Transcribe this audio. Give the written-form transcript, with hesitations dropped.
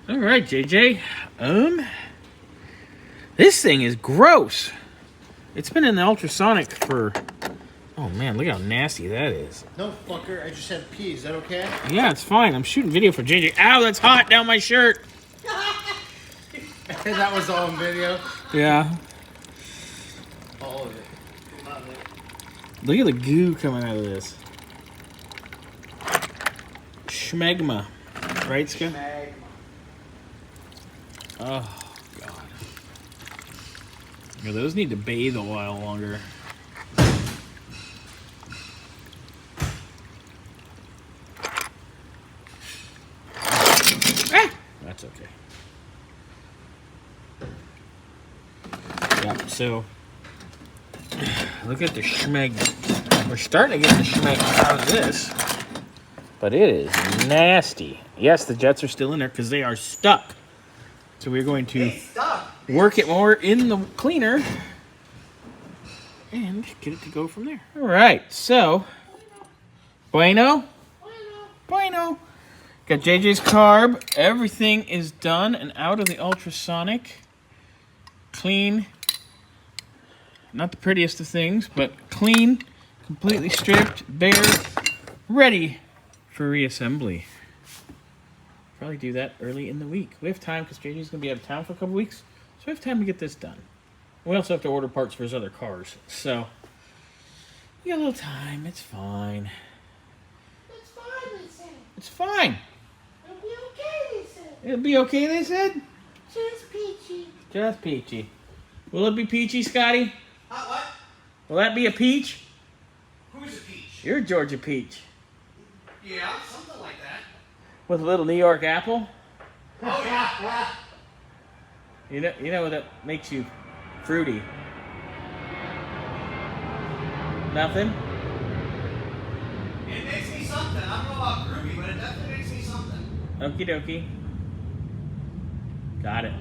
All right, JJ. This thing is gross. It's been in the ultrasonic for... Oh, man, look how nasty that is. No, fucker. I just had pee. Is that okay? Yeah, it's fine. I'm shooting video for JJ. Ow, that's hot down my shirt. That was all in video? Yeah. All of it. Love it. Look at the goo coming out of this. Schmegma. Right, Scott? Schmegma. Oh, God. Yeah, those need to bathe a while longer. Ah! That's okay. Yeah, so look at the schmeg. We're starting to get the schmeg out of this, but it is nasty. Yes, the jets are still in there because they are stuck. So we're going to work it more in the cleaner and get it to go from there. All right, so bueno. Got JJ's carb. Everything is done and out of the ultrasonic. Clean. Not the prettiest of things, but clean, completely stripped, bare, ready for reassembly. Probably do that early in the week. We have time because JJ's going to be out of town for a couple weeks, so we have time to get this done. We also have to order parts for his other cars, so we got a little time. It's fine. It's fine, they said. It's fine. It'll be okay, they said. It'll be okay, they said? Just peachy. Just peachy. Will it be peachy, Scotty? What? Will that be a peach? Who's a peach? You're Georgia peach. Yeah, something like that. With a little New York apple? Oh, yeah. You know that makes you fruity. Nothing? It makes me something. I don't know about groovy, but it definitely makes me something. Okie dokie. Got it.